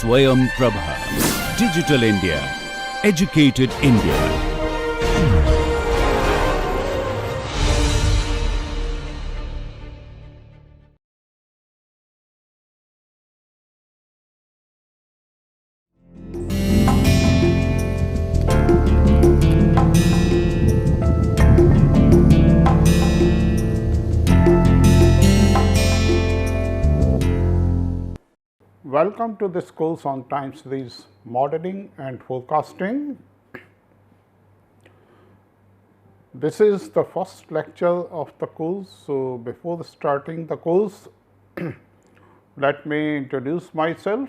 Swayam Prabha. Digital India. Educated India. Welcome to this course on time series modeling and forecasting. This is the first lecture of the course. So, before starting the course, let me introduce myself.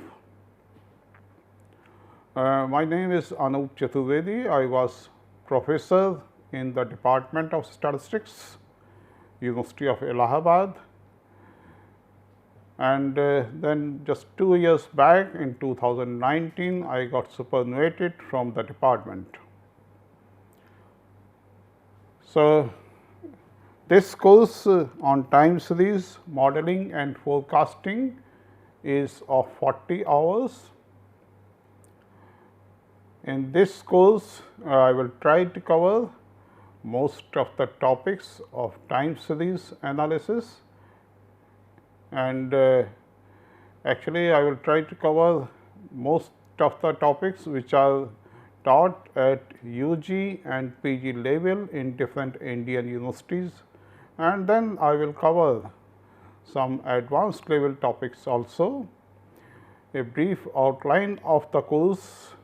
My name is Anup Chaturvedi. I was professor in the Department of Statistics, University of Allahabad. And then just 2 years back in 2019, I got superannuated from the department. So, this course on time series modeling and forecasting is of 40 hours. In this course, I will try to cover most of the topics of time series analysis. And actually, I will try to cover most of the topics which are taught at UG and PG level in different Indian universities, and then I will cover some advanced level topics also. A brief outline of the course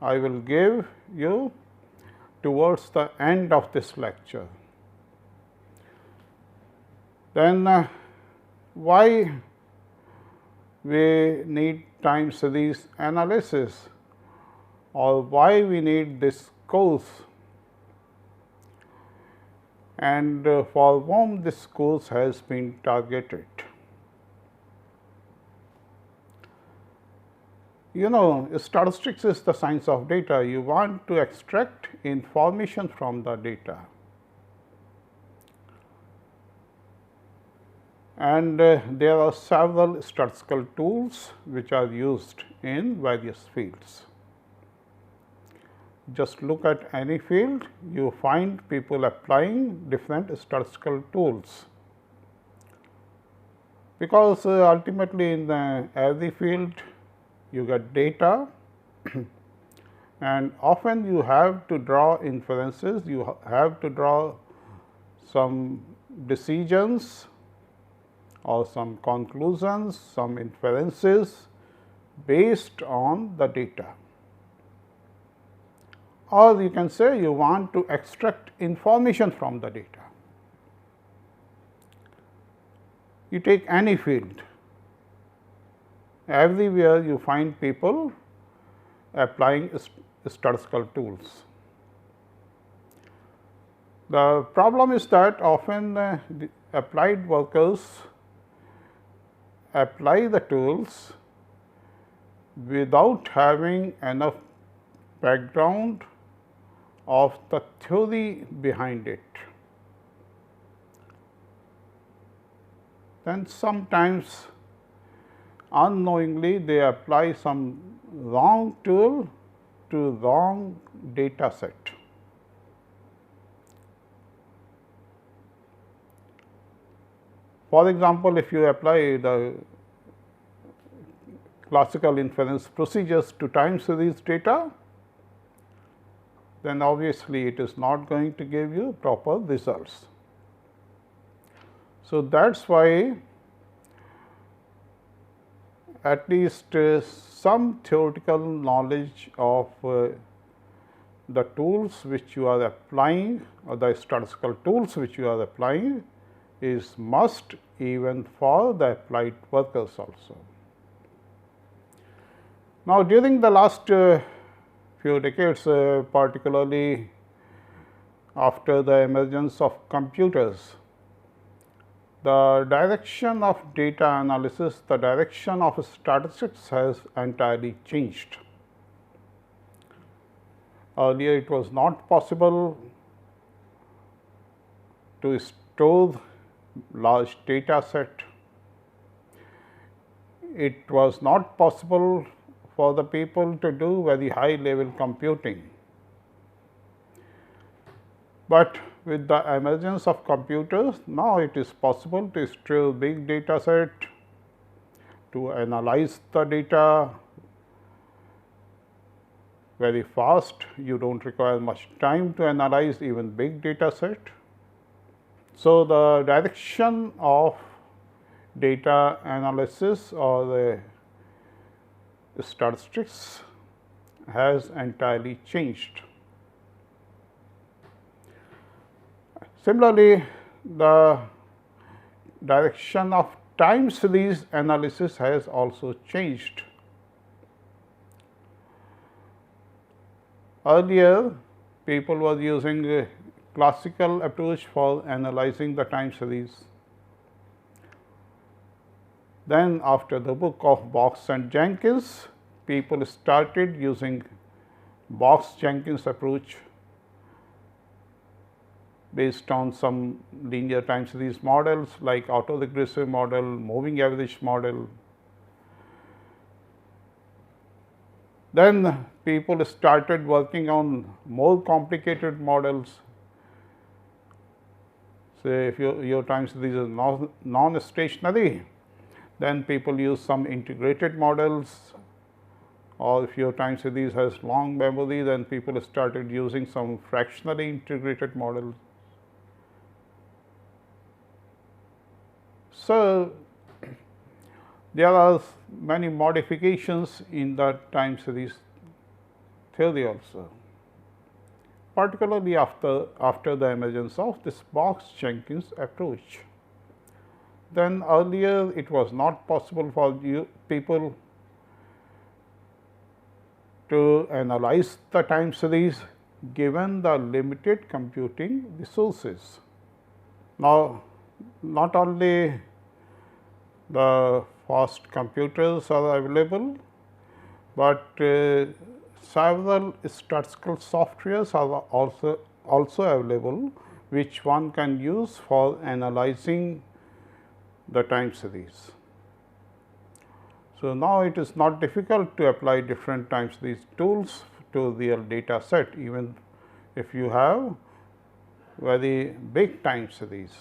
I will give you towards the end of this lecture. Then why we need time series analysis, or why we need this course, and for whom this course has been targeted. You know, statistics is the science of data. You want to extract information from the data. And there are several statistical tools which are used in various fields. Just look at any field, you find people applying different statistical tools, because ultimately in every field you get data and often you have to draw inferences, you have to draw some decisions or some conclusions, some inferences based on the data, or you can say you want to extract information from the data. You take any field, everywhere you find people applying statistical tools. The problem is that often the applied workers apply the tools without having enough background of the theory behind it. Then sometimes unknowingly they apply some wrong tool to wrong data set. For example, if you apply the classical inference procedures to time series data, then obviously it is not going to give you proper results. So, that is why at least some theoretical knowledge of the tools which you are applying, or the statistical tools which you are applying, is must even for the applied workers also. Now, during the last few decades, particularly after the emergence of computers, the direction of data analysis, the direction of statistics has entirely changed. Earlier, it was not possible to store large data set. it was not possible for the people to do very high level computing. But with the emergence of computers, now it is possible to store big data set, to analyze the data very fast. You do not require much time to analyze even big data set. So, the direction of data analysis or the statistics has entirely changed. Similarly, the direction of time series analysis has also changed. Earlier, people were using a classical approach for analyzing the time series. Then, after the book of Box and Jenkins, people started using Box-Jenkins approach based on some linear time series models like autoregressive model, moving average model. Then people started working on more complicated models. Say if your time series is non-stationary, then people use some integrated models, or if your time series has long memory, then people started using some fractionally integrated models. So, there are many modifications in the time series theory also, particularly after the emergence of this Box-Jenkins approach. Then earlier it was not possible for people to analyze the time series given the limited computing resources. Now, not only the fast computers are available, but several statistical softwares are also available, which one can use for analyzing the time series. So, now it is not difficult to apply different time series tools to real data set, even if you have very big time series.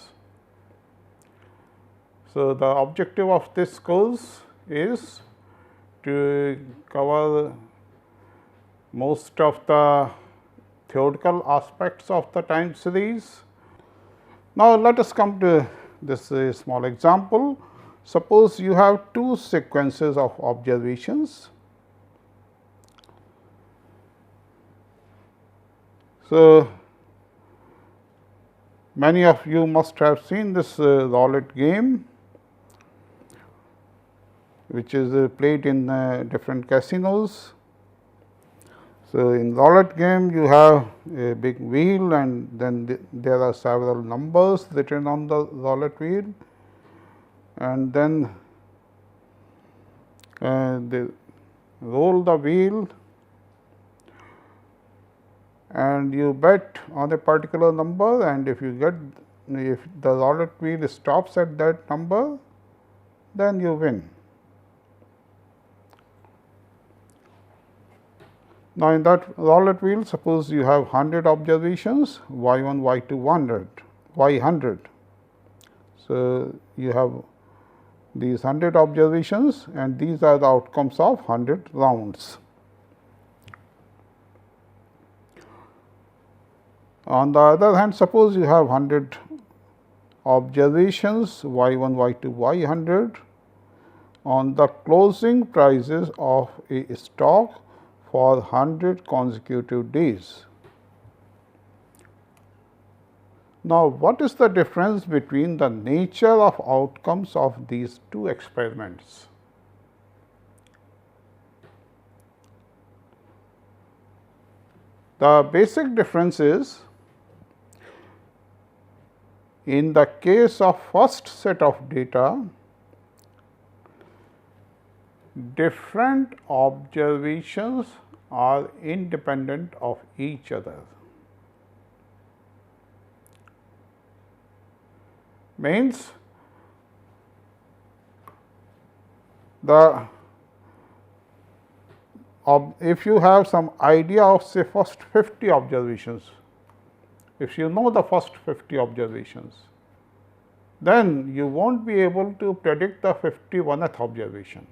So, the objective of this course is to cover most of the theoretical aspects of the time series. Now, let us come to this small example. Suppose you have two sequences of observations. So, many of you must have seen this roulette game, which is played in different casinos. So, in roulette game you have a big wheel, and then there are several numbers written on the roulette wheel, and then they roll the wheel and you bet on a particular number, and if the roulette wheel stops at that number, then you win. Now, in that roulette wheel, suppose you have 100 observations, y 1, y 2, 100, y 100. So, you have these 100 observations, and these are the outcomes of 100 rounds. On the other hand, suppose you have 100 observations, y 1, y 2, y 100 on the closing prices of a stock for 100 consecutive days. Now, what is the difference between the nature of outcomes of these two experiments? The basic difference is, in the case of first set of data, different observations are independent of each other. Means The if you have some idea of say first 50 observations, if you know the first 50 observations, then you will not be able to predict the 51th observation.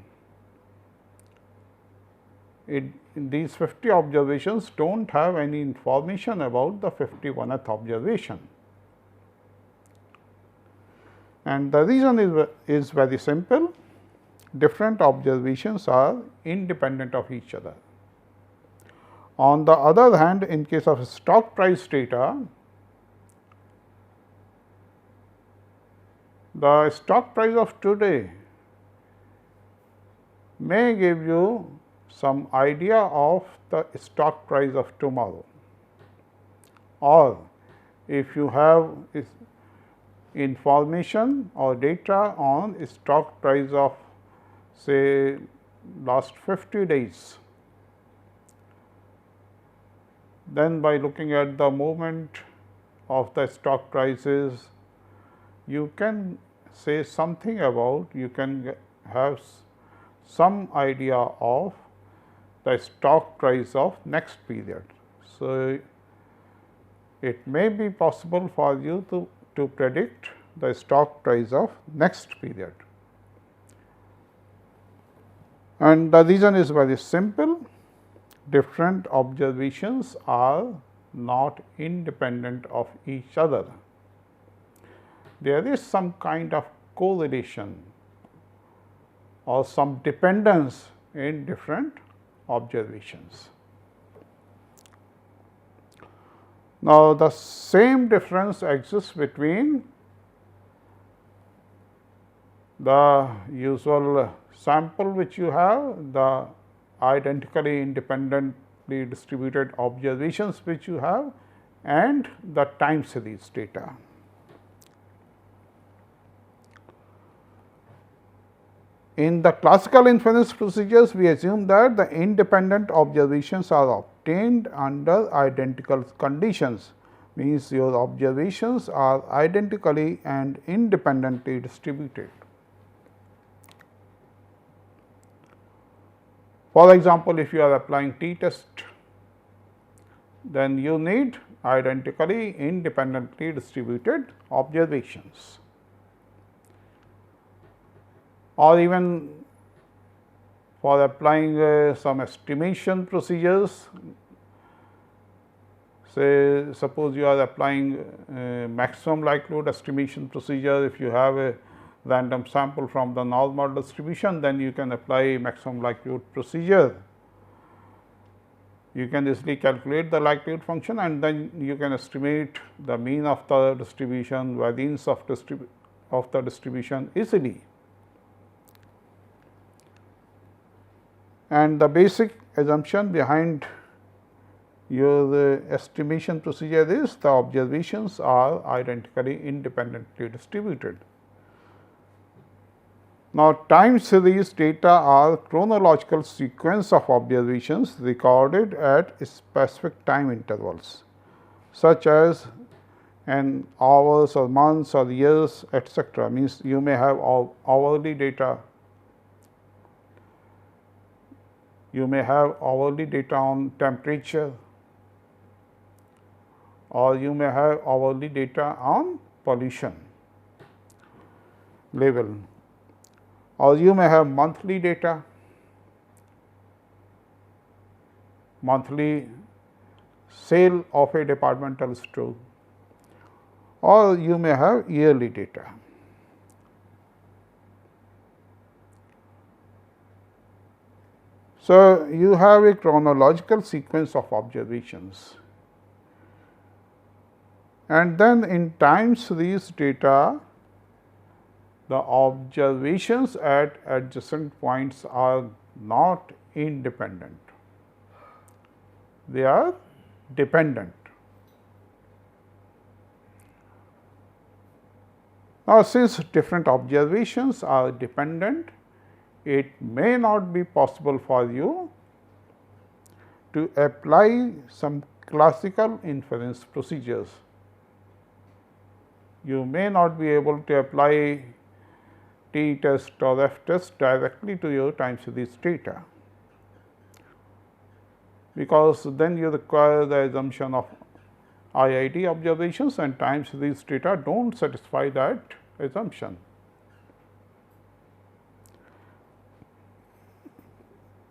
These 50 observations do not have any information about the 51th observation. And the reason is very simple. Different observations are independent of each other. On the other hand, in case of stock price data, the stock price of today may give you some idea of the stock price of tomorrow, or if you have information or data on stock price of say last 50 days, then by looking at the movement of the stock prices, you can say something about, you can have some idea of the stock price of next period. So, it may be possible for you to predict the stock price of next period. And the reason is very simple. Different observations are not independent of each other. There is some kind of correlation or some dependence in different observations. Now, the same difference exists between the usual sample which you have, the identically independently distributed observations which you have, and the time series data. In the classical inference procedures, we assume that the independent observations are obtained under identical conditions, means your observations are identically and independently distributed. For example, if you are applying t-test, then you need identically independently distributed observations. Or even for applying some estimation procedures, say suppose you are applying maximum likelihood estimation procedure. If you have a random sample from the normal distribution, then you can apply maximum likelihood procedure. You can easily calculate the likelihood function, and then you can estimate the mean of the distribution, variance of the distribution easily. And the basic assumption behind your estimation procedure is the observations are identically independently distributed. Now, time series data are chronological sequence of observations recorded at specific time intervals, such as in hours or months or years, etc. Means you may have hourly data. You may have hourly data on temperature, or you may have hourly data on pollution level, or you may have monthly data, monthly sale of a departmental store, or you may have yearly data. So, you have a chronological sequence of observations, and then in time series data, the observations at adjacent points are not independent, they are dependent. Now, since different observations are dependent, it may not be possible for you to apply some classical inference procedures. You may not be able to apply t test or f test directly to your time series data, because then you require the assumption of IID observations, and time series data do not satisfy that assumption.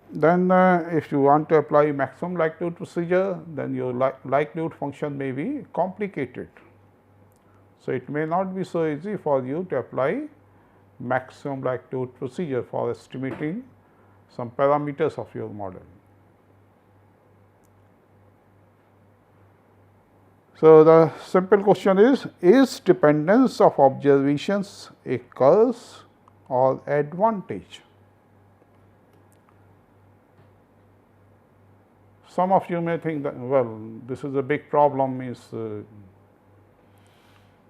Then if you want to apply maximum likelihood procedure, then your likelihood function may be complicated. So, it may not be so easy for you to apply maximum likelihood procedure for estimating some parameters of your model. So, the simple question is dependence of observations a curse or advantage? Some of you may think that, well, this is a big problem, is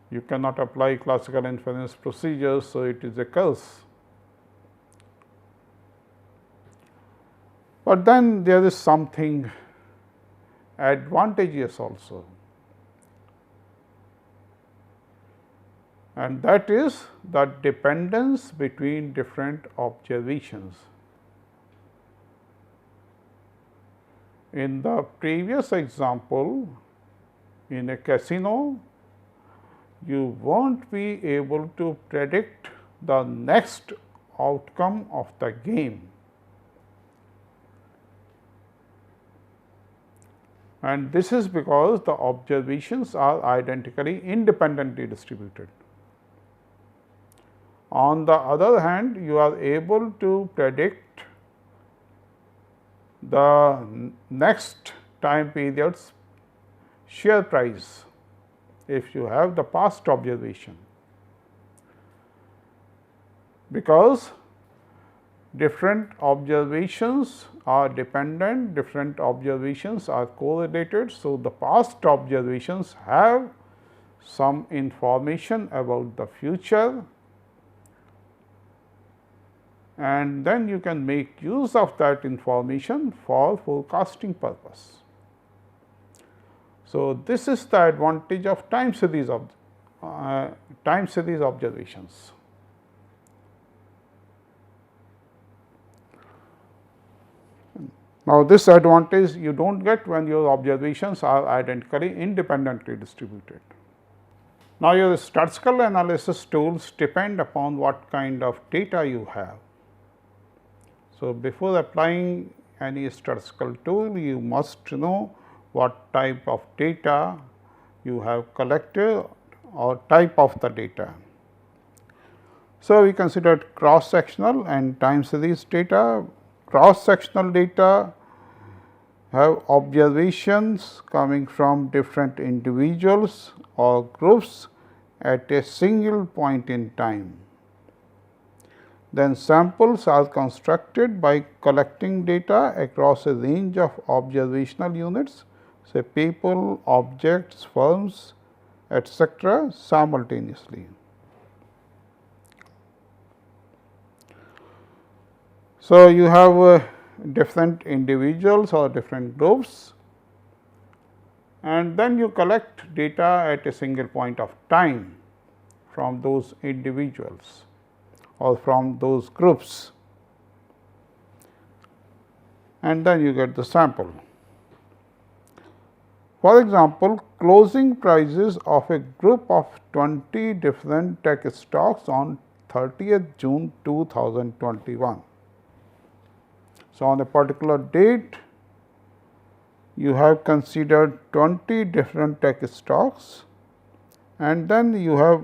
you cannot apply classical inference procedures, so it is a curse. But then there is something advantageous also, and that is the dependence between different observations. In the previous example, in a casino, you will not be able to predict the next outcome of the game, and this is because the observations are identically independently distributed. On the other hand, you are able to predict the next time period's share price if you have the past observation, because different observations are dependent, different observations are correlated. So, the past observations have some information about the future, and then you can make use of that information for forecasting purpose. So, this is the advantage of time series observations. Now, this advantage you do not get when your observations are identically independently distributed. Now, your statistical analysis tools depend upon what kind of data you have. So, before applying any statistical tool, you must know what type of data you have collected or type of the data. So, we considered cross-sectional and time series data. Cross-sectional data have observations coming from different individuals or groups at a single point in time. Then samples are constructed by collecting data across a range of observational units, say people, objects, firms, etc. simultaneously. So, you have different individuals or different groups, and then you collect data at a single point of time from those individuals or from those groups, and then you get the sample. For example, closing prices of a group of 20 different tech stocks on 30th June 2021. So, on a particular date, you have considered 20 different tech stocks, and then you have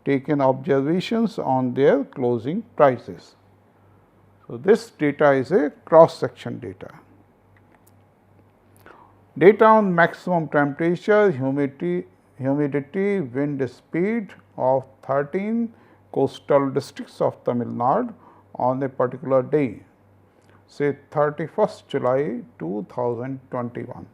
taken observations on their closing prices. So, this data is a cross-section data. Data on maximum temperature, humidity, wind speed of 13 coastal districts of Tamil Nadu on a particular day, say 31st July 2021.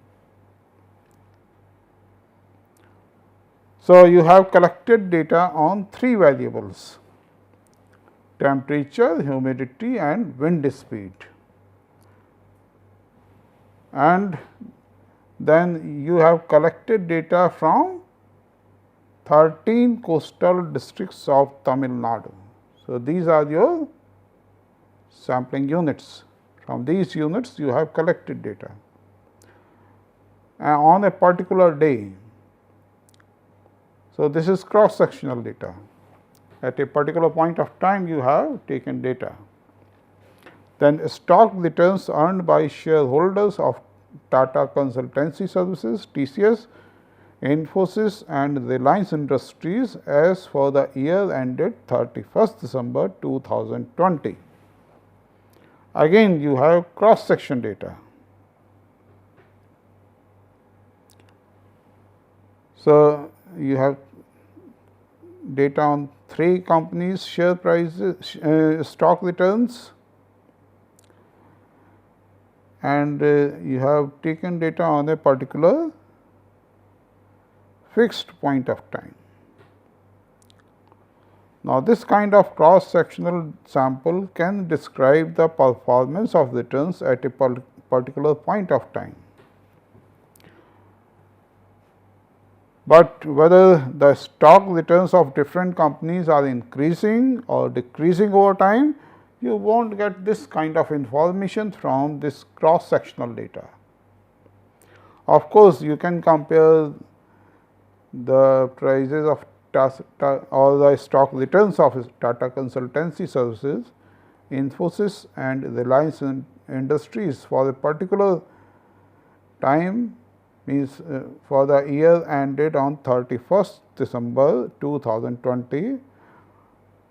So, you have collected data on 3 variables: temperature, humidity and wind speed, and then you have collected data from 13 coastal districts of Tamil Nadu. So, these are your sampling units. From these units you have collected data on a particular day. So, this is cross sectional data. At a particular point of time you have taken data. Then stock returns earned by shareholders of Tata Consultancy Services (TCS), Infosys and Reliance Industries as for the year ended 31st December 2020. Again you have cross section data. So, you have data on 3 companies share prices, stock returns, and you have taken data on a particular fixed point of time. Now, this kind of cross sectional sample can describe the performance of returns at a particular point of time. But whether the stock returns of different companies are increasing or decreasing over time, you will not get this kind of information from this cross sectional data. Of course, you can compare the prices of or the stock returns of Tata Consultancy Services, Infosys and Reliance Industries for a particular time, means for the year ended on 31st December 2020,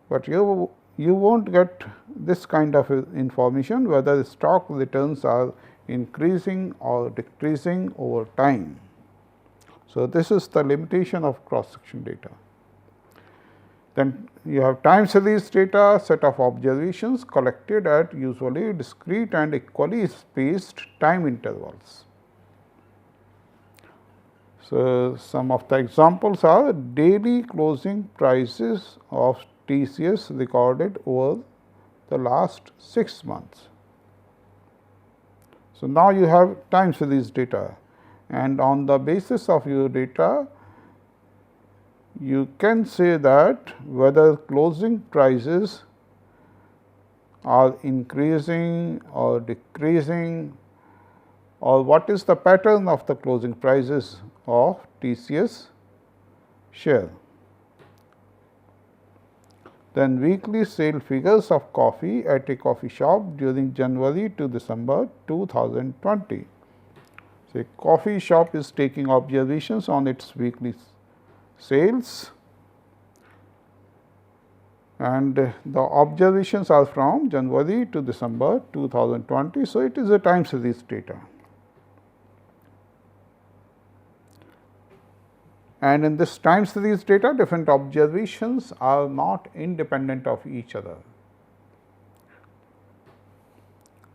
but you will not get this kind of information whether the stock returns are increasing or decreasing over time. So, this is the limitation of cross section data. Then you have time series data, set of observations collected at usually discrete and equally spaced time intervals. So, some of the examples are daily closing prices of TCS recorded over the last 6 months. So, now you have time series data, and on the basis of your data you can say that whether closing prices are increasing or decreasing, or what is the pattern of the closing prices of TCS share. Then weekly sale figures of coffee at a coffee shop during January to December 2020. So, a coffee shop is taking observations on its weekly sales, and the observations are from January to December 2020. So, it is a time series data. And in this time series data, different observations are not independent of each other.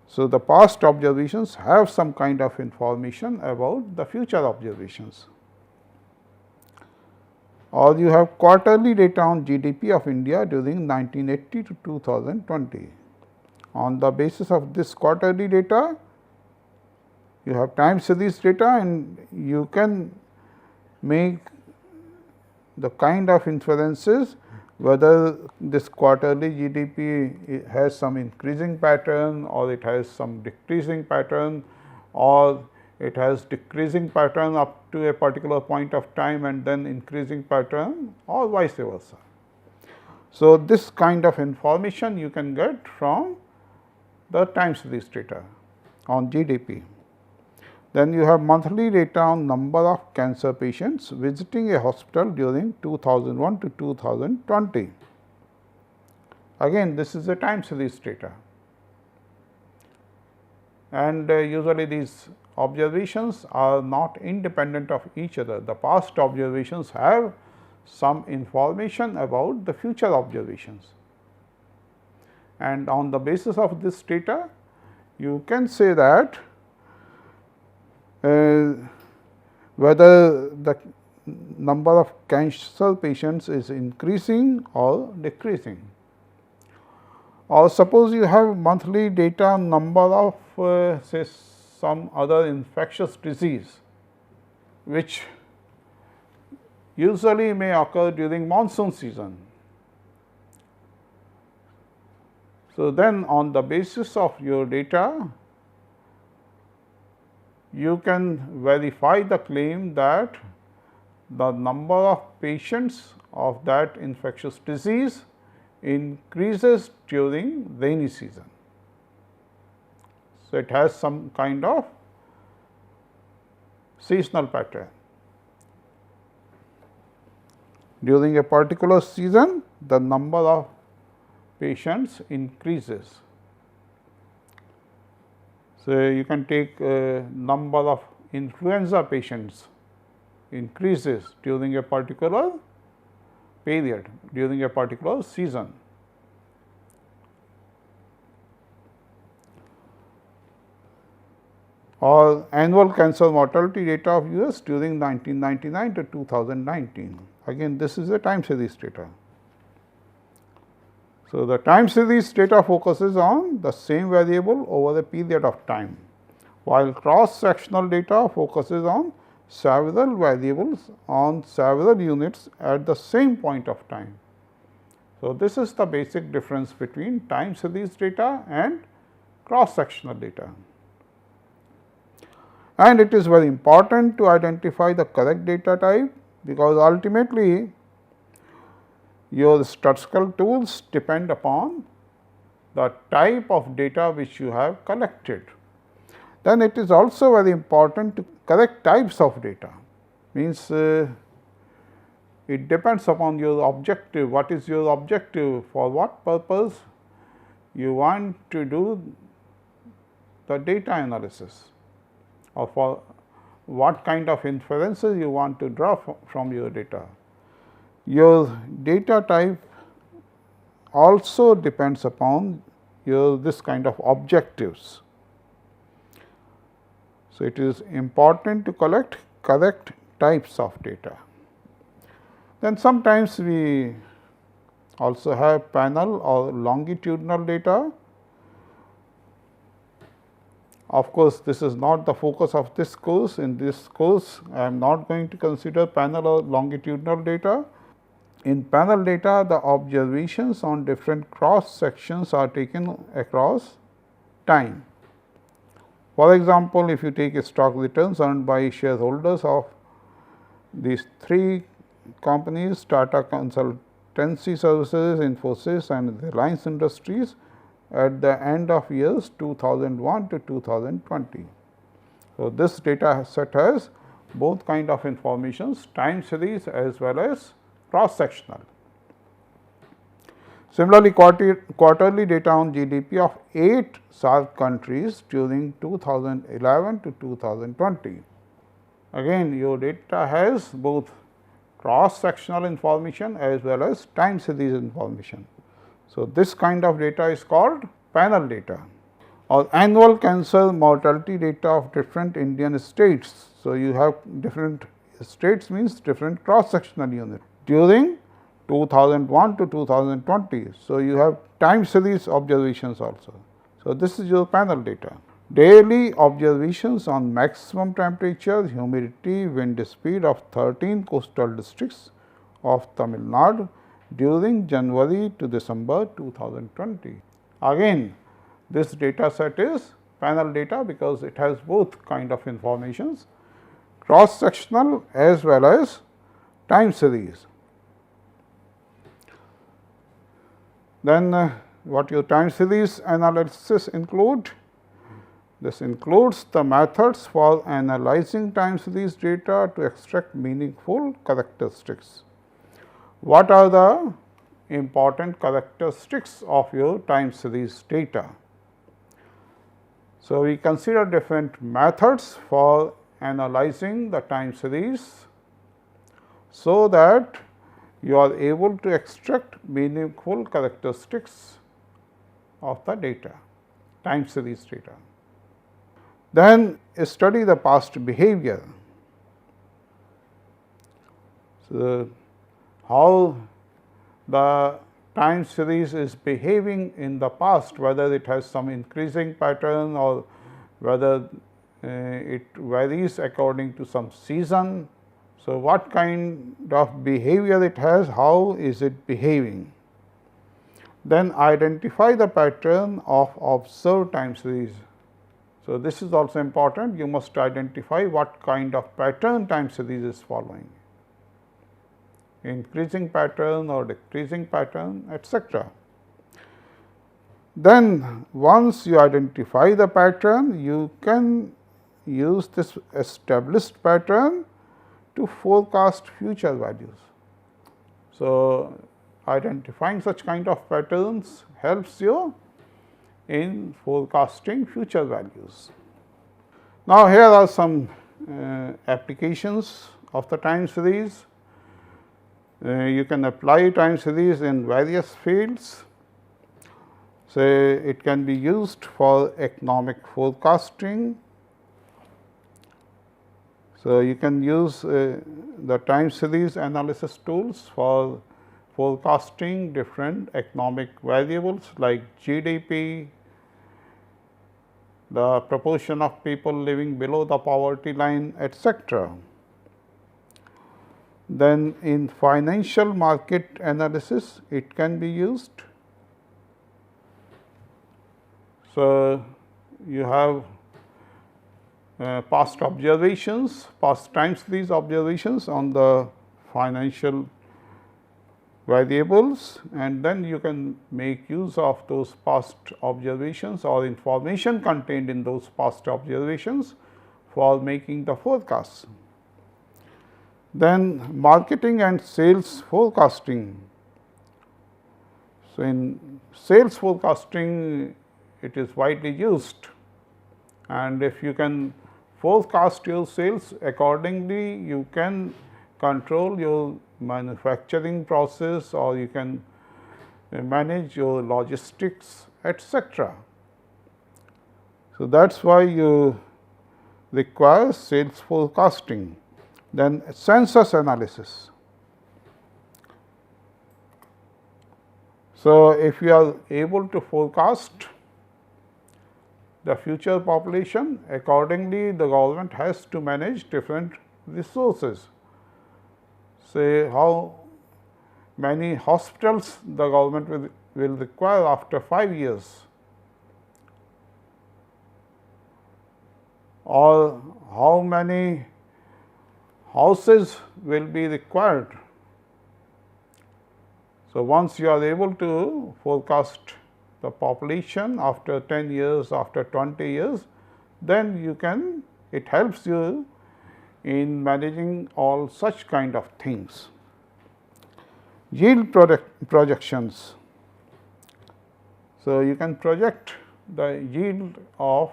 So, the past observations have some kind of information about the future observations. Or you have quarterly data on GDP of India during 1980 to 2020. On the basis of this quarterly data, you have time series data, and you can make the kind of inferences whether this quarterly GDP has some increasing pattern, or it has some decreasing pattern, or it has decreasing pattern up to a particular point of time and then increasing pattern, or vice versa. So, this kind of information you can get from the time series data on GDP. Then you have monthly data on number of cancer patients visiting a hospital during 2001 to 2020. Again, this is a time series data, and usually these observations are not independent of each other. The past observations have some information about the future observations, and on the basis of this data you can say that whether the number of cancer patients is increasing or decreasing. Or suppose you have monthly data on number of say some other infectious disease, which usually may occur during monsoon season. So, then on the basis of your data, you can verify the claim that the number of patients of that infectious disease increases during rainy season. So, it has some kind of seasonal pattern. During a particular season, the number of patients increases. So, you can take number of influenza patients increases during a particular period, during a particular season. Or annual cancer mortality data of US during 1999 to 2019. Again, this is a time series data. So, the time series data focuses on the same variable over a period of time, while cross-sectional data focuses on several variables on several units at the same point of time. So, this is the basic difference between time series data and cross-sectional data. And it is very important to identify the correct data type, because ultimately your statistical tools depend upon the type of data which you have collected. Then it is also very important to correct types of data, means it depends upon your objective. What is your objective? For what purpose you want to do the data analysis, or for what kind of inferences you want to draw from your data. Your data type also depends upon your this kind of objectives. So, it is important to collect correct types of data. Then sometimes we also have panel or longitudinal data. Of course, this is not the focus of this course. In this course, I am not going to consider panel or longitudinal data. In panel data, the observations on different cross sections are taken across time. For example, if you take stock returns earned by shareholders of these three companies, Tata Consultancy Services, Infosys and Reliance Industries, at the end of years 2001 to 2020. So, this data set has both kind of informations, time series as well as cross sectional. Similarly, quarterly data on GDP of 8 SAARC countries during 2011 to 2020. Again, your data has both cross sectional information as well as time series information. So, this kind of data is called panel data, or annual cancer mortality data of different Indian states. So, you have different states means different cross sectional units during 2001 to 2020. So, you have time series observations also. So, this is your panel data. Daily observations on maximum temperature, humidity, wind speed of 13 coastal districts of Tamil Nadu during January to December 2020. Again, this data set is panel data because it has both kind of informations, cross sectional as well as time series. Then what your time series analysis include? This includes the methods for analyzing time series data to extract meaningful characteristics. What are the important characteristics of your time series data? So, we consider different methods for analyzing the time series, so that you are able to extract meaningful characteristics of the data, time series data. Then study the past behavior. So, how the time series is behaving in the past, whether it has some increasing pattern or whether it varies according to some season. So, what kind of behavior it has, how is it behaving? Then identify the pattern of observed time series. So, this is also important, you must identify what kind of pattern time series is following, increasing pattern or decreasing pattern, etc. Then once you identify the pattern, you can use this established pattern to forecast future values. So, identifying such kind of patterns helps you in forecasting future values. Now, here are some applications of the time series. You can apply time series in various fields. Say it can be used for economic forecasting. So, you can use the time series analysis tools for forecasting different economic variables like GDP, the proportion of people living below the poverty line, etc. Then in financial market analysis, it can be used. So, you have past observations, past time series observations on the financial variables, and then you can make use of those past observations or information contained in those past observations for making the forecasts. Then marketing and sales forecasting. So, in sales forecasting, it is widely used, and if you can forecast your sales accordingly, you can control your manufacturing process, or you can manage your logistics, etc. So, that is why you require sales forecasting. Then census analysis. So, if you are able to forecast the future population, accordingly the government has to manage different resources. Say how many hospitals the government will require after 5 years, or how many houses will be required. So, once you are able to forecast the population after 10 years, after 20 years, then you can, it helps you in managing all such kind of things. Yield projections. So, you can project the yield of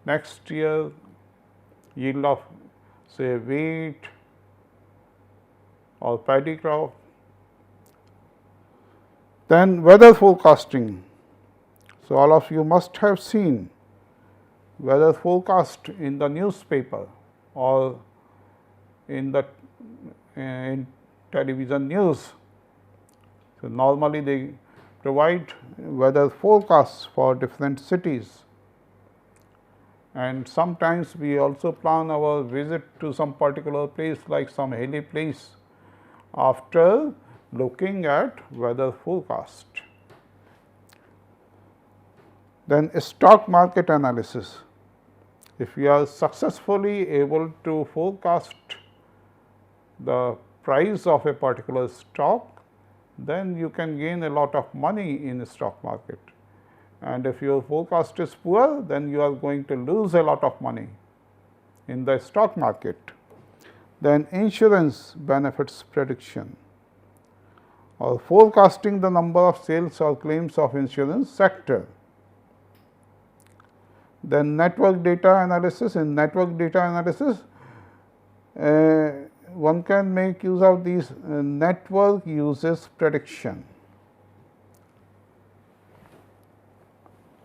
next year, yield of say wheat or paddy crop. Then weather forecasting. So, all of you must have seen weather forecast in the newspaper or in the in television news. So, normally they provide weather forecasts for different cities, and sometimes we also plan our visit to some particular place like some hilly place after looking at weather forecast. Then stock market analysis. If you are successfully able to forecast the price of a particular stock, then you can gain a lot of money in the stock market, and if your forecast is poor, then you are going to lose a lot of money in the stock market. Then insurance benefits prediction, or forecasting the number of sales or claims of insurance sector. Then network data analysis. In network data analysis, one can make use of these network uses prediction.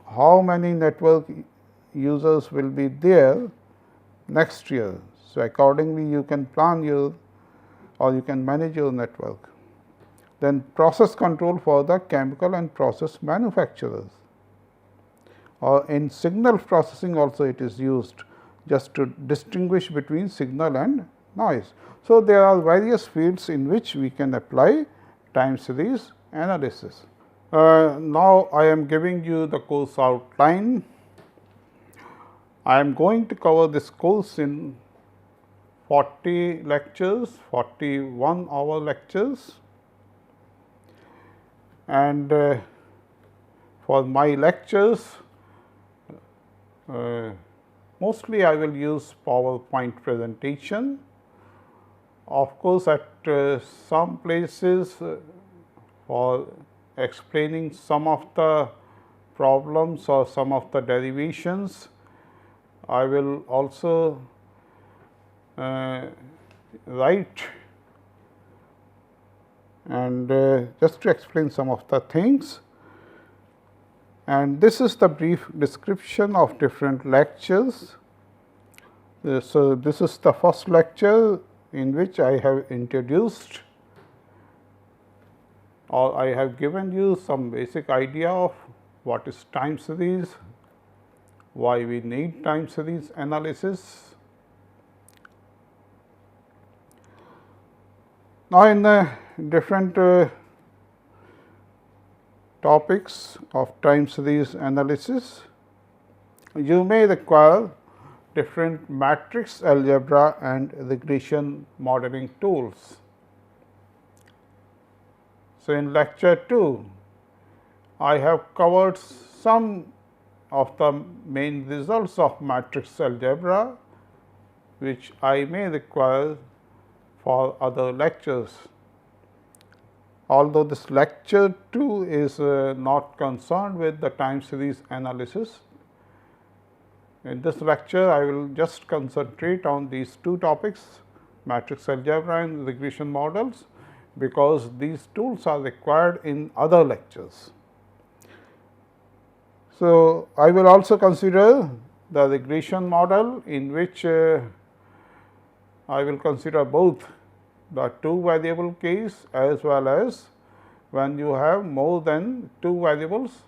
How many network users will be there next year. So, accordingly you can plan your, or you can manage your network. Then process control for the chemical and process manufacturers, or in signal processing also it is used, just to distinguish between signal and noise. So, there are various fields in which we can apply time series analysis. Now, I am giving you the course outline. I am going to cover this course in 40 lectures, 41-hour lectures, and for my lectures, mostly I will use PowerPoint presentation. Of course, at some places for explaining some of the problems or some of the derivations, I will also write and just to explain some of the things. And this is the brief description of different lectures. So, this is the first lecture in which I have introduced or I have given you some basic idea of what is time series, why we need time series analysis. Now, in the different topics of time series analysis, you may require different matrix algebra and regression modeling tools. So, in lecture 2, I have covered some of the main results of matrix algebra, which I may require for other lectures. Although this lecture 2 is not concerned with the time series analysis, in this lecture I will just concentrate on these two topics, matrix algebra and regression models, because these tools are required in other lectures. So, I will also consider the regression model, in which I will consider both the two variable case as well as when you have more than two variables,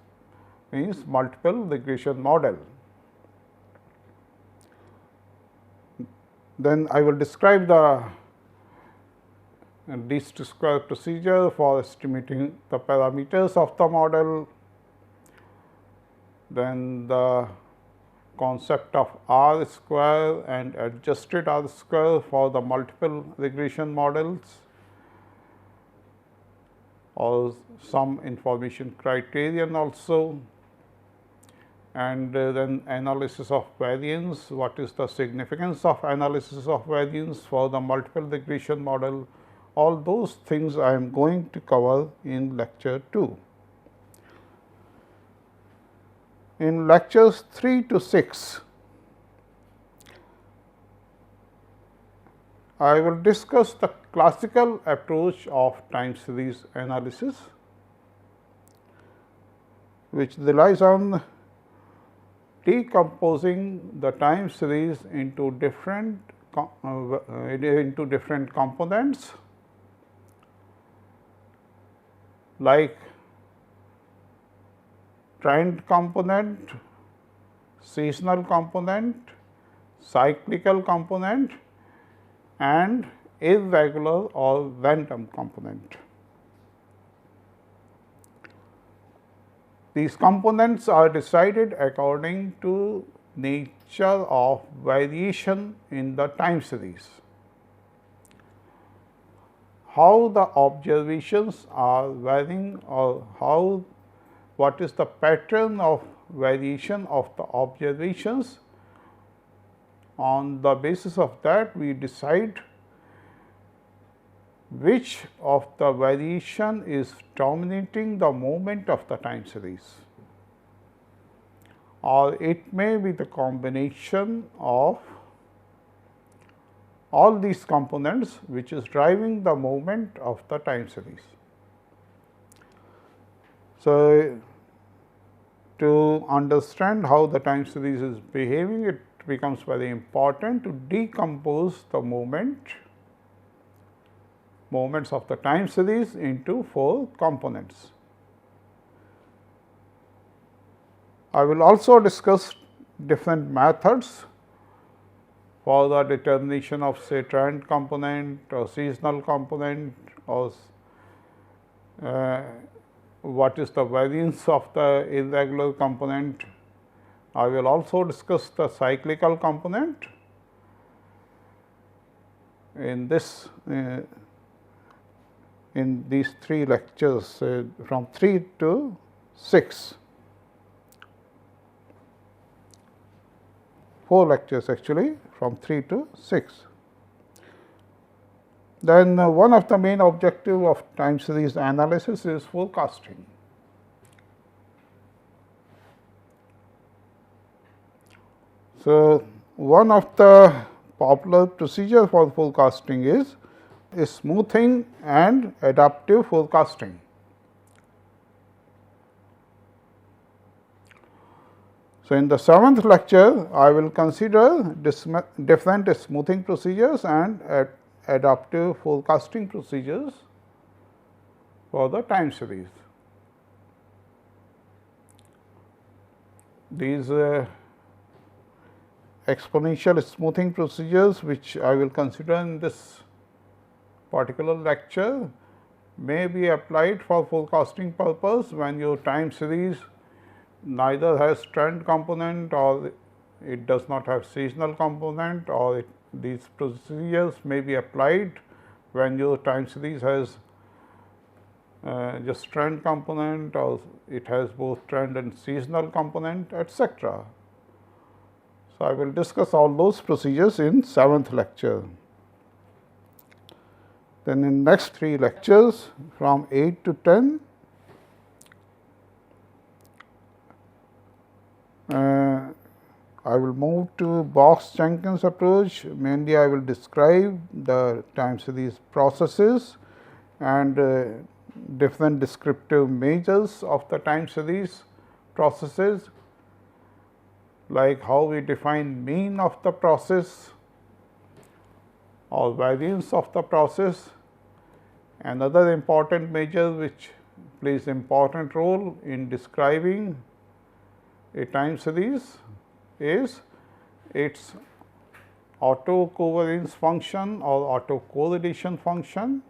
means multiple regression model. Then I will describe the least square procedure for estimating the parameters of the model, then the concept of R square and adjusted R square for the multiple regression models, or some information criterion also, and then analysis of variance, what is the significance of analysis of variance for the multiple regression model. All those things I am going to cover in lecture 2. In lectures 3 to 6, I will discuss the classical approach of time series analysis, which relies on decomposing the time series into different components like trend component, seasonal component, cyclical component and irregular or random component. These components are decided according to nature of variation in the time series. How the observations are varying, or what is the pattern of variation of the observations. On the basis of that, we decide which of the variation is dominating the movement of the time series, or it may be the combination of all these components which is driving the movement of the time series. So, to understand how the time series is behaving, it becomes very important to decompose the moments of the time series into 4 components. I will also discuss different methods for the determination of, say, trend component or seasonal component or what is the variance of the irregular component. I will also discuss the cyclical component in this in these 3 lectures from 3 to 6. 4 lectures actually from 3 to 6. Then one of the main objective of time series analysis is forecasting. So, one of the popular procedure for forecasting is smoothing and adaptive forecasting. So, in the 7th lecture, I will consider different smoothing procedures and adaptive forecasting procedures for the time series. These exponential smoothing procedures, which I will consider in this particular lecture, may be applied for forecasting purpose when your time series neither has trend component or it does not have seasonal component, or these procedures may be applied when your time series has just trend component, or it has both trend and seasonal component, etc. So, I will discuss all those procedures in 7th lecture. Then in next 3 lectures from 8 to 10, I will move to Box-Jenkins approach. Mainly I will describe the time series processes and different descriptive measures of the time series processes, like how we define mean of the process or variance of the process. Another important measure which plays important role in describing a time series is its autocovariance function or autocorrelation function.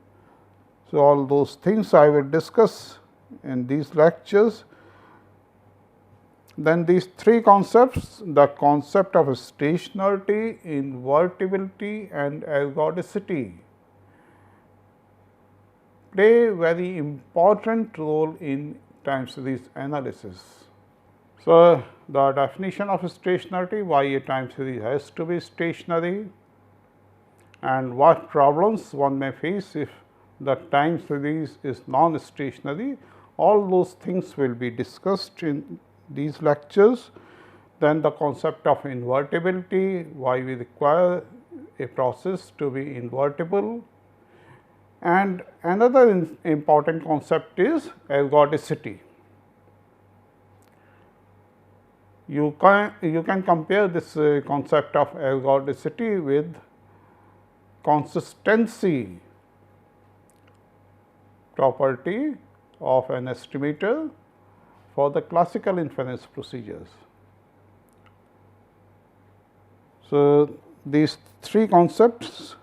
So, all those things I will discuss in these lectures. Then these 3 concepts, the concept of stationarity, invertibility and ergodicity, play a very important role in time series analysis. So, the definition of stationarity, why a time series has to be stationary, and what problems one may face if the time series is non-stationary, all those things will be discussed in these lectures. Then the concept of invertibility, why we require a process to be invertible, and another important concept is ergodicity. You can compare this concept of ergodicity with consistency property of an estimator for the classical inference procedures. So, these 3 concepts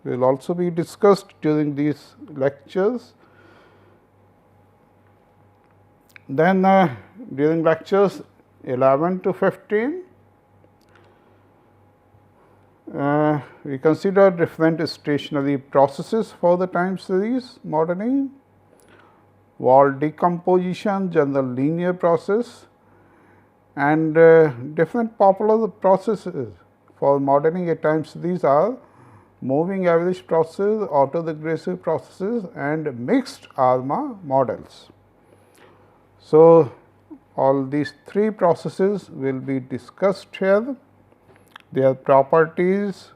will also be discussed during these lectures. Then during lectures 11 to 15, we consider different stationary processes for the time series modeling, Wold decomposition, general linear process, and different popular processes for modeling a time series are moving average process, autoregressive processes and mixed ARMA models. So, all these 3 processes will be discussed here, their properties,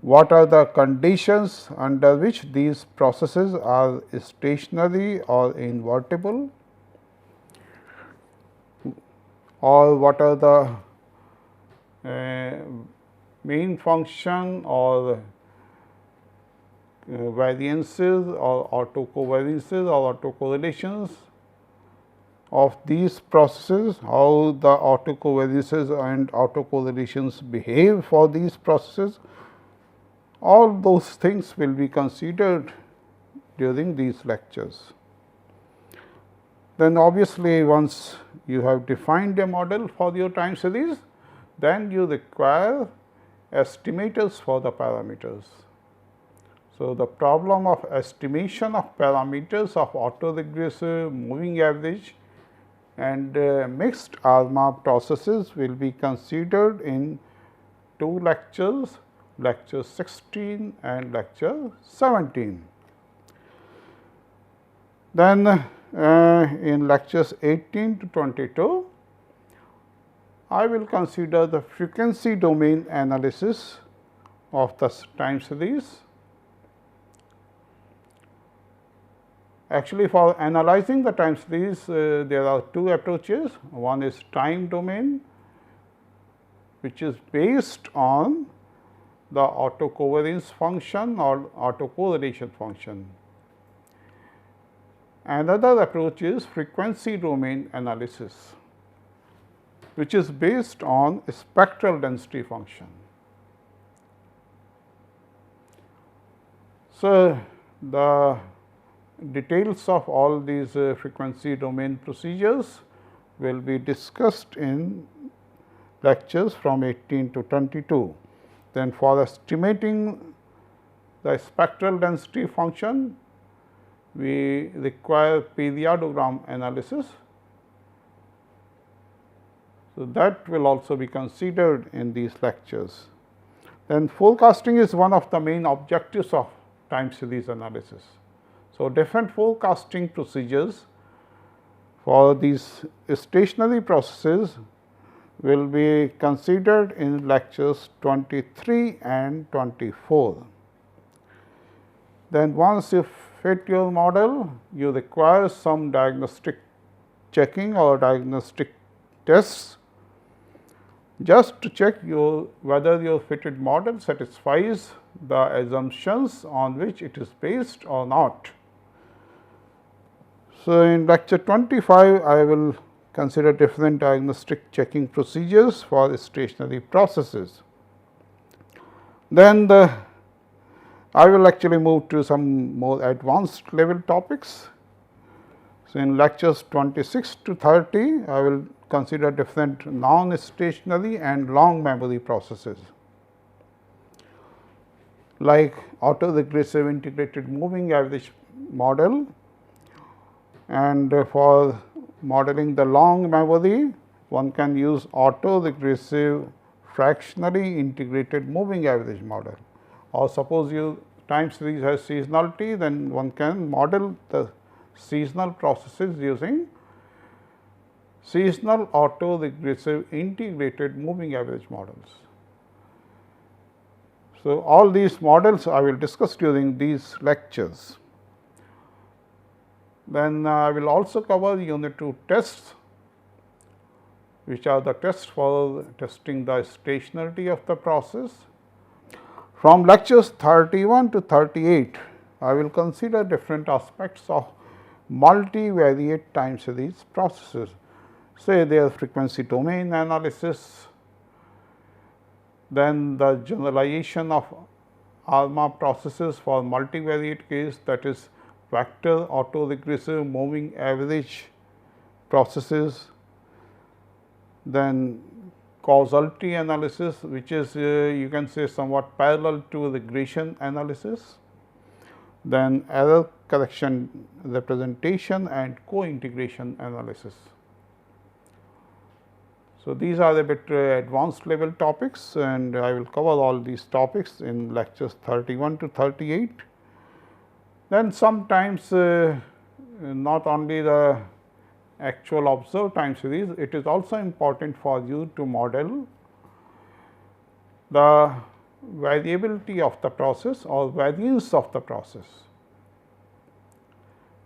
what are the conditions under which these processes are stationary or invertible, or what are the mean function or variances or autocovariances or autocorrelations of these processes, how the autocovariances and autocorrelations behave for these processes. All those things will be considered during these lectures. Then obviously, once you have defined a model for your time series, then you require estimators for the parameters. So, the problem of estimation of parameters of autoregressive, moving average and mixed ARMA processes will be considered in 2 lectures, lecture 16 and lecture 17. Then in lectures 18 to 22, I will consider the frequency domain analysis of the time series. Actually, for analyzing the time series, there are 2 approaches. One is time domain, which is based on the autocovariance function or autocorrelation function. Another approach is frequency domain analysis, which is based on spectral density function. So, the details of all these frequency domain procedures will be discussed in lectures from 18 to 22. Then for estimating the spectral density function, we require periodogram analysis. So, that will also be considered in these lectures. Then forecasting is one of the main objectives of time series analysis. So, different forecasting procedures for these stationary processes will be considered in lectures 23 and 24. Then once you fit your model, you require some diagnostic checking or diagnostic tests just to check whether your fitted model satisfies the assumptions on which it is based or not. So, in lecture 25, I will consider different diagnostic checking procedures for stationary processes. Then I will actually move to some more advanced level topics. So, in lectures 26 to 30, I will consider different non-stationary and long memory processes like autoregressive integrated moving average model. And for modeling the long memory, one can use autoregressive fractionally integrated moving average model. Or suppose your time series has seasonality, then one can model the seasonal processes using seasonal autoregressive integrated moving average models. So, all these models I will discuss during these lectures. Then I will also cover unit 2 tests, which are the tests for testing the stationarity of the process. From lectures 31 to 38, I will consider different aspects of multivariate time series processes, say their frequency domain analysis, then the generalization of ARMA processes for multivariate case, that is vector autoregressive moving average processes, then causality analysis, which is you can say somewhat parallel to regression analysis, then error correction representation and co-integration analysis. So, these are a bit advanced level topics, and I will cover all these topics in lectures 31 to 38. Then sometimes not only the actual observed time series, it is also important for you to model the variability of the process or variance of the process.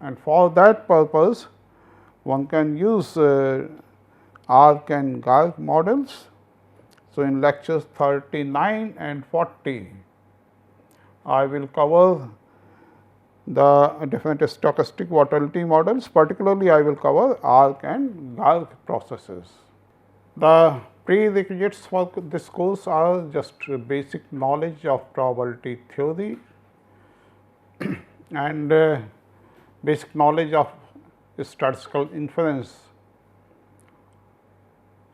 And for that purpose, one can use ARC and GARC models. So, in lectures 39 and 40, I will cover the different stochastic volatility models, particularly I will cover ARC and GARC processes. The prerequisites for this course are just basic knowledge of probability theory and basic knowledge of statistical inference.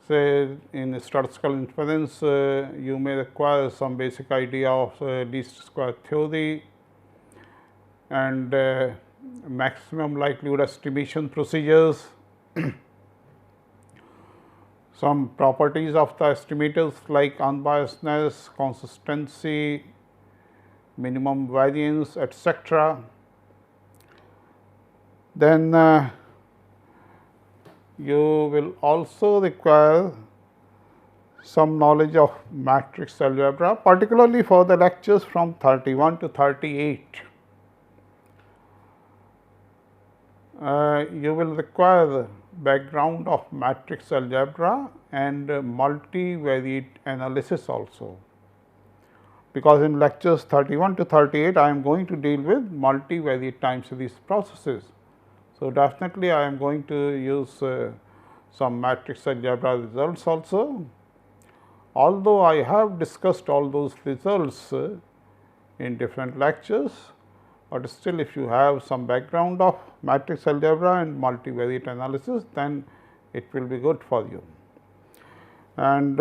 Say in statistical inference, you may require some basic idea of least square theory and maximum likelihood estimation procedures, some properties of the estimators like unbiasedness, consistency, minimum variance, etc. Then you will also require some knowledge of matrix algebra, particularly for the lectures from 31 to 38. You will require the background of matrix algebra and multivariate analysis also, because in lectures 31 to 38 I am going to deal with multivariate time series processes. So, definitely I am going to use some matrix algebra results also. Although I have discussed all those results in different lectures, but still if you have some background of matrix algebra and multivariate analysis, then it will be good for you. And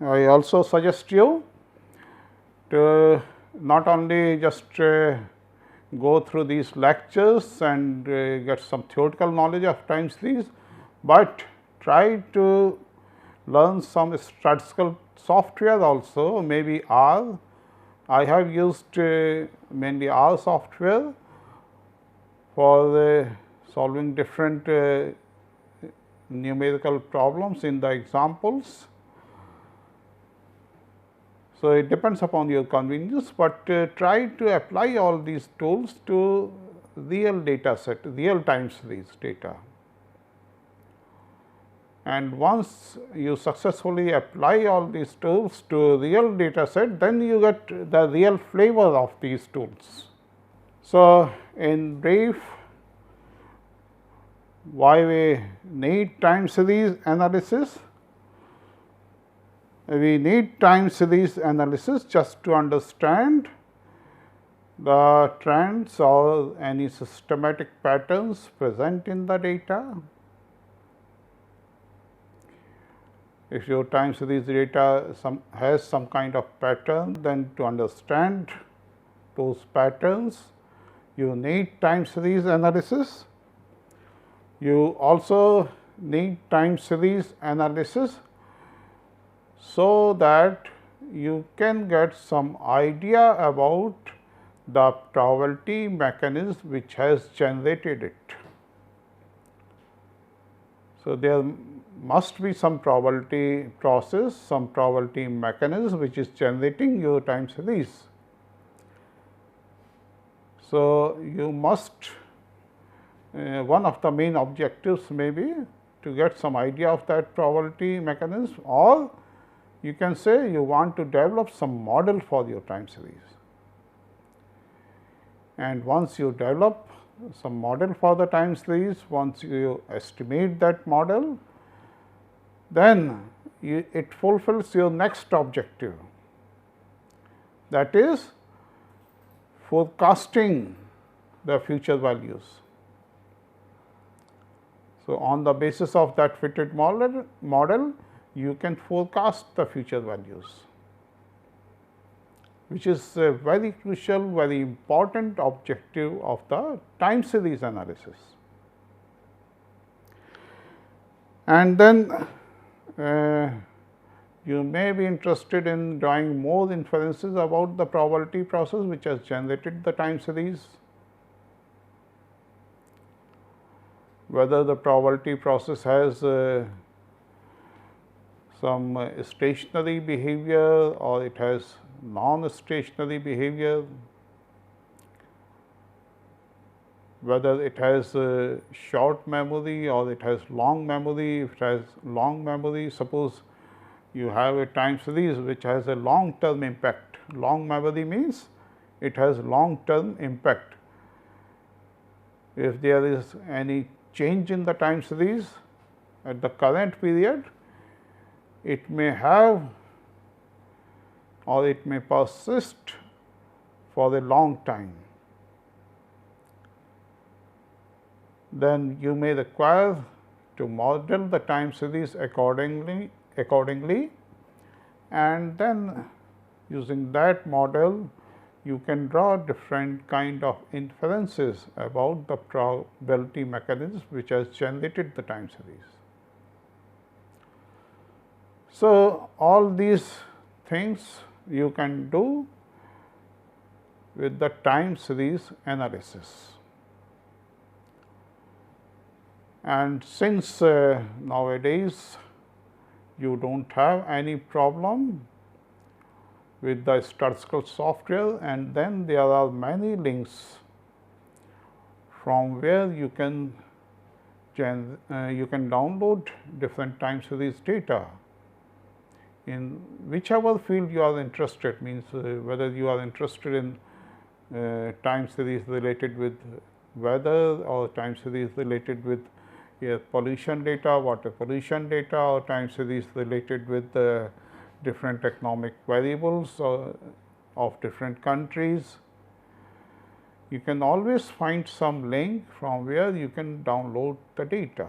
I also suggest you to not only just go through these lectures and get some theoretical knowledge of time series, but try to learn some statistical software also, maybe R. I have used mainly R software for solving different numerical problems in the examples. So, it depends upon your convenience, but try to apply all these tools to real data set, real time series data. And once you successfully apply all these tools to real data set, then you get the real flavor of these tools. So, in brief, why we need time series analysis? We need time series analysis just to understand the trends or any systematic patterns present in the data. If your time series data has some kind of pattern, then to understand those patterns, you need time series analysis. You also need time series analysis so that you can get some idea about the probability mechanism which has generated it. So, there must be some probability process, some probability mechanism which is generating your time series. So, you must one of the main objectives may be to get some idea of that probability mechanism, or you can say you want to develop some model for your time series. And once you develop some model for the time series, once you estimate that model, then it fulfills your next objective, that is forecasting the future values. So, on the basis of that fitted model, you can forecast the future values, which is a very crucial, very important objective of the time series analysis. And then you may be interested in drawing more inferences about the probability process which has generated the time series, whether the probability process has some stationary behavior or it has non-stationary behavior, whether it has short memory or it has long memory. If it has long memory, suppose you have a time series which has a long term impact. Long memory means it has long term impact. If there is any change in the time series at the current period, it may have or it may persist for a long time. then you may require to model the time series accordingly, and then using that model you can draw different kind of inferences about the probability mechanisms which has generated the time series. So, all these things you can do with the time series analysis. And since nowadays you do not have any problem with the statistical software, and then there are many links from where you can download different time series data in whichever field you are interested, means whether you are interested in time series related with weather, or time series related with air pollution data, water pollution data, or time series related with different economic variables of different countries. You can always find some link from where you can download the data.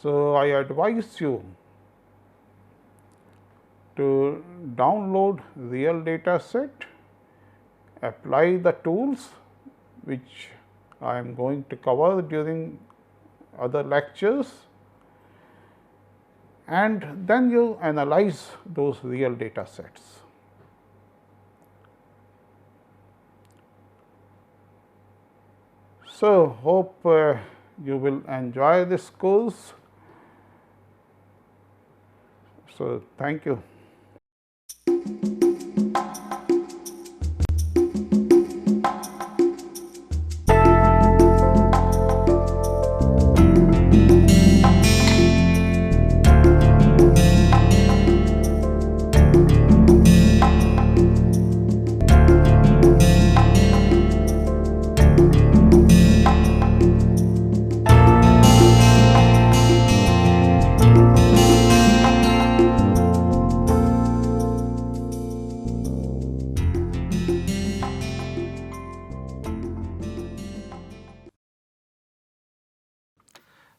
So, I advise you to download real data set, apply the tools which I am going to cover during other lectures, and then you analyze those real data sets. So, hope you will enjoy this course. So, thank you.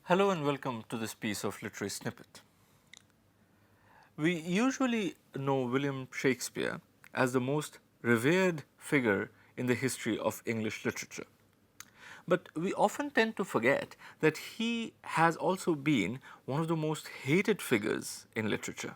Hello and welcome to this piece of literary snippet. We usually know William Shakespeare as the most revered figure in the history of English literature. But we often tend to forget that he has also been one of the most hated figures in literature.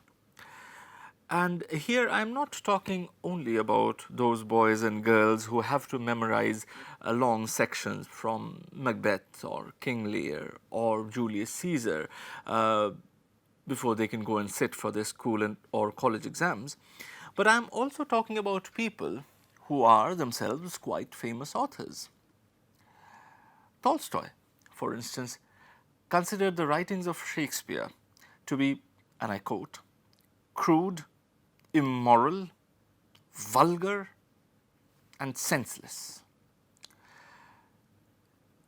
And here I am not talking only about those boys and girls who have to memorize long sections from Macbeth or King Lear or Julius Caesar before they can go and sit for their school or college exams. But I am also talking about people who are themselves quite famous authors. Tolstoy, for instance, considered the writings of Shakespeare to be, and I quote, crude, immoral, vulgar, and senseless.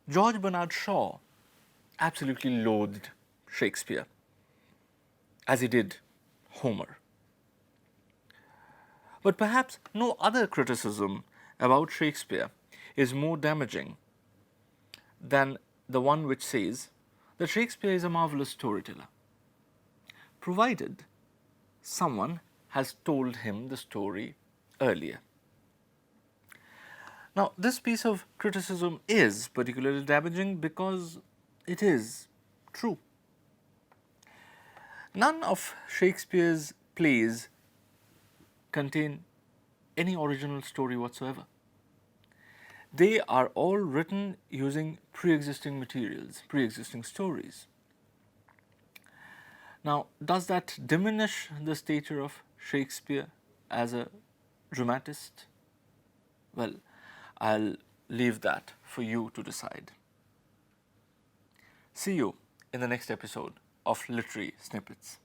George Bernard Shaw absolutely loathed Shakespeare, as he did Homer. But perhaps no other criticism about Shakespeare is more damaging than the one which says that Shakespeare is a marvelous storyteller, provided someone has told him the story earlier. Now, this piece of criticism is particularly damaging because it is true. None of Shakespeare's plays contain any original story whatsoever. They are all written using pre-existing materials, pre-existing stories. Now, does that diminish the stature of Shakespeare as a dramatist? Well, I'll leave that for you to decide. See you in the next episode of Literary Snippets.